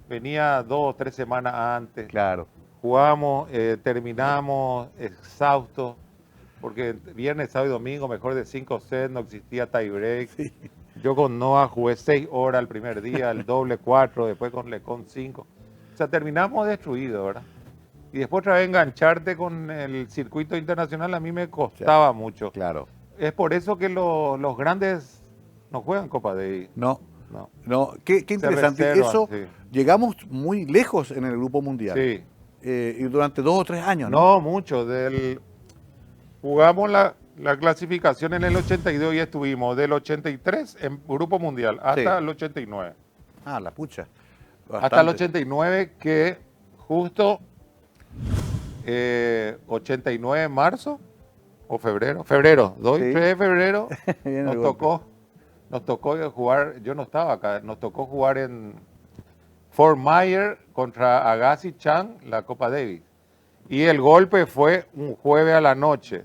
Venía 2 o 3 semanas antes, Claro. jugamos, terminamos exhaustos, porque viernes, sábado y domingo, mejor de 5 sets, no existía tie break. Sí. Yo con Noah jugué 6 horas el primer día, el doble 4, después con Lecon 5. O sea, terminamos destruidos, ¿verdad? Y después otra vez engancharte con el circuito internacional a mí me costaba mucho. Claro. Es por eso que los grandes no juegan Copa Davis. No, No. no. Qué interesante. reservan, Eso, sí. llegamos muy lejos en el grupo mundial. Sí. Y durante 2 o 3 años, ¿no? No, mucho. Jugamos la clasificación en el 82 y estuvimos del 83 en Grupo Mundial hasta Sí. el 89. Ah, la pucha. Hasta el Bastante. 89 que justo 89 de marzo o febrero, 2 y Sí. 3 de febrero Viene el nos golpe. tocó jugar, yo no estaba acá, nos tocó jugar en Fort Myers contra Agassi Chang, la Copa Davis. Y el golpe fue un jueves a la noche.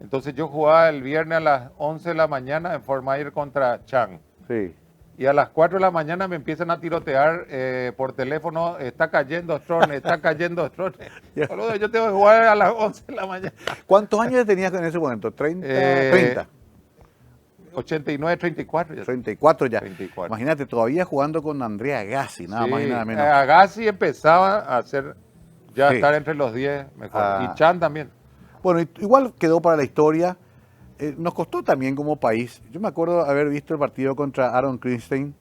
Entonces yo jugaba el viernes a las 11 de la mañana en Fort Myers contra Chang. Sí. Y a las 4 de la mañana me empiezan a tirotear por teléfono, está cayendo Strone, está cayendo Strone. Ya. Boludo, yo tengo que jugar a las 11 de la mañana. ¿Cuántos años tenías en ese momento? ¿30? Eh, 30. 89, 34 ya. 34 ya. 34. Imagínate, todavía jugando con Andrea Gassi, nada más y Sí, nada menos. Agassi empezaba a hacer, ya Sí. estar entre los 10 mejor. Ah. Y Chan también. Bueno, igual quedó para la historia. Nos costó también como país. Yo me acuerdo haber visto el partido contra Aaron Christensen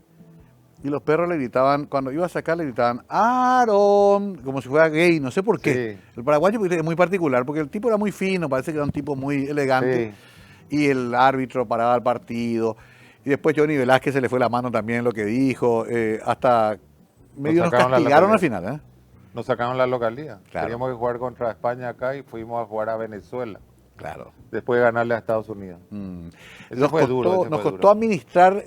y los perros le gritaban, cuando iba a sacar le gritaban Aaron, como si fuera gay, no sé por qué. Sí. El paraguayo es muy particular, porque el tipo era muy fino, parece que era un tipo muy elegante. Sí. Y el árbitro paraba el partido. Y después Johnny Velázquez se le fue la mano también en lo que dijo. Hasta medio nos sacaron la castigaron al localidad. final, ¿eh? Nos sacaron la localidad. Claro. Teníamos que jugar contra España acá y fuimos a jugar a Venezuela. Claro. Después de ganarle a Estados Unidos. Mm. Eso Nos fue costó, duro, ese nos fue costó duro. administrar,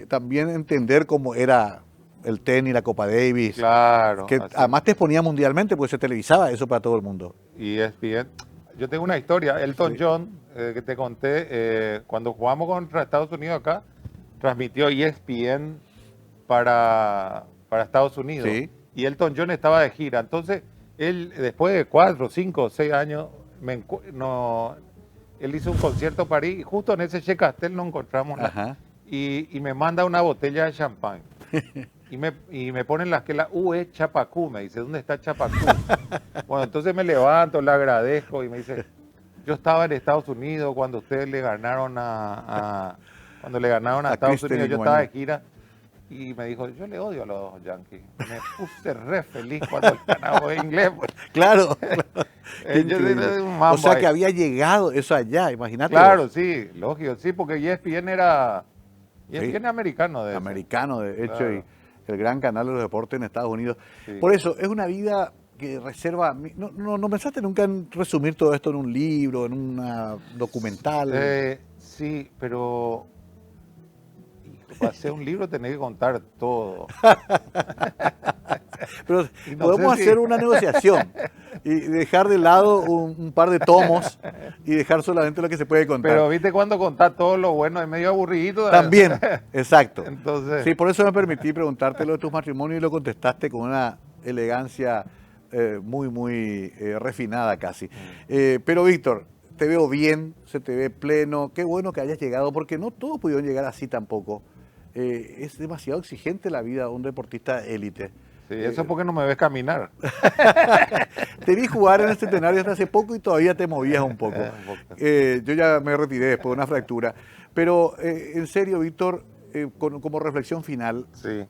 también entender cómo era el tenis, la Copa Davis. Claro. Que así. además te exponía mundialmente, porque se televisaba eso para todo el mundo. Y ESPN. Yo tengo una historia. Elton Sí. John, que te conté, cuando jugamos contra Estados Unidos acá, transmitió ESPN para Estados Unidos. Sí. Y Elton John estaba de gira. Entonces, él, después de 4, 5, 6 años, él hizo un concierto en París y justo en ese Che Castel nos encontramos. Ajá. Y me manda una botella de champán. Y me ponen las que la es Chapacú, me dice, ¿dónde está Chapacú? Bueno, entonces me levanto, le agradezco y me dice, yo estaba en Estados Unidos cuando ustedes le ganaron cuando le ganaron a Estados Kristen Unidos, yo Iguana. estaba de gira y me dijo, yo le odio a los Yankees. Me puse re feliz cuando el ganado en inglés. Pues. Claro. claro. Qué Yo increíble. era un mambo O sea ahí. que había llegado eso allá, imagínate. Claro, sí, lógico, sí, porque ESPN era Sí. americano de eso. Americano, de hecho, Claro. y el gran canal de los deportes en Estados Unidos. Sí. Por eso, es una vida que reserva... ¿No pensaste nunca en resumir todo esto en un libro, en una documental? Sí, pero hijo, para hacer un libro tenés que contar todo. Pero y no podemos sé si- hacer una negociación y dejar de lado un par de tomos y dejar solamente lo que se puede contar. Pero viste cuando contás todo lo bueno es medio aburrido. También, exacto. Entonces, Sí, por eso me permití preguntarte lo de tus matrimonios y lo contestaste con una elegancia muy refinada casi. Pero Víctor, te veo bien, se te ve pleno, qué bueno que hayas llegado, porque no todos pudieron llegar así tampoco. Es demasiado exigente la vida de un deportista élite. sí, eso es porque no me ves caminar. Te vi jugar en el Centenario hasta hace poco y todavía te movías un poco. Un poco. Yo ya me retiré después de una fractura. Pero en serio, Víctor, como reflexión final, Sí.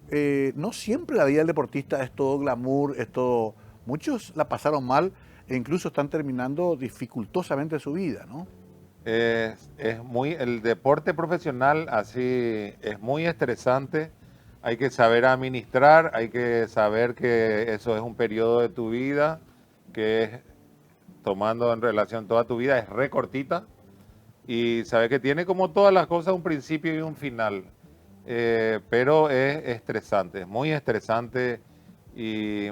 no siempre la vida del deportista es todo glamour, es todo... Muchos la pasaron mal e incluso están terminando dificultosamente su vida, ¿no? El deporte profesional así es muy estresante. Hay que saber administrar, hay que saber que eso es un periodo de tu vida, que es, tomando en relación toda tu vida, es re cortita. Y saber que tiene, como todas las cosas, un principio y un final. Pero es estresante, es muy estresante. Y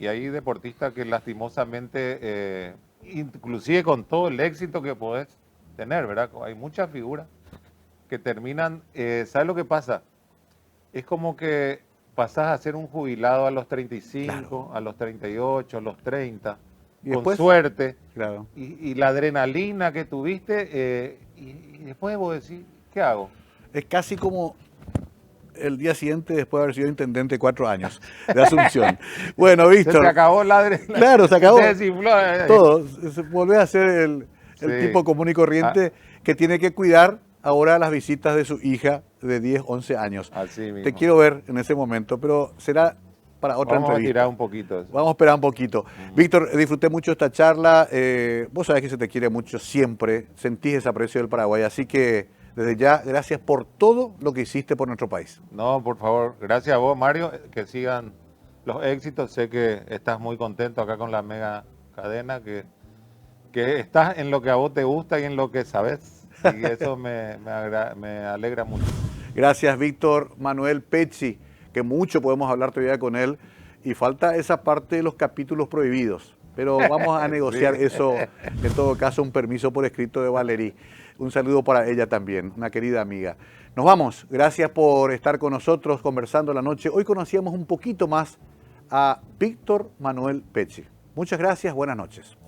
hay deportistas que lastimosamente, inclusive con todo el éxito que podés tener, ¿verdad? Hay muchas figuras que terminan, ¿sabes lo que pasa? Es como que pasás a ser un jubilado a los 35, Claro. a los 38, a los 30, Y con después, suerte. claro, Y la adrenalina que tuviste, y después vos decís, ¿qué hago? es casi como el día siguiente después de haber sido intendente 4 años de Asunción. Bueno, Se Víctor, te acabó la adrenalina. claro, se acabó Se desinfló. todo. Volvés a ser el Sí. tipo común y corriente que tiene que cuidar ahora las visitas de su hija de 10, 11 años. Así mismo. Te quiero ver en ese momento, pero será para otra Vamos a entrevista. tirar un poquito eso. Vamos a esperar un poquito. Víctor, disfruté mucho esta charla. Vos sabés que se te quiere mucho siempre. Sentís ese aprecio del Paraguay. Así que desde ya, gracias por todo lo que hiciste por nuestro país. No, por favor, gracias a vos, Mario, que sigan los éxitos. Sé que estás muy contento acá con la mega cadena, que estás en lo que a vos te gusta y en lo que sabes. Y eso me alegra mucho. Gracias, Víctor Manuel Pecci, que mucho podemos hablar todavía con él. Y falta esa parte de los capítulos prohibidos. Pero vamos a negociar Sí. eso, en todo caso, un permiso por escrito de Valerie. Un saludo para ella también, una querida amiga. Nos vamos. Gracias por estar con nosotros conversando la noche. Hoy conocíamos un poquito más a Víctor Manuel Pecci. Muchas gracias, buenas noches.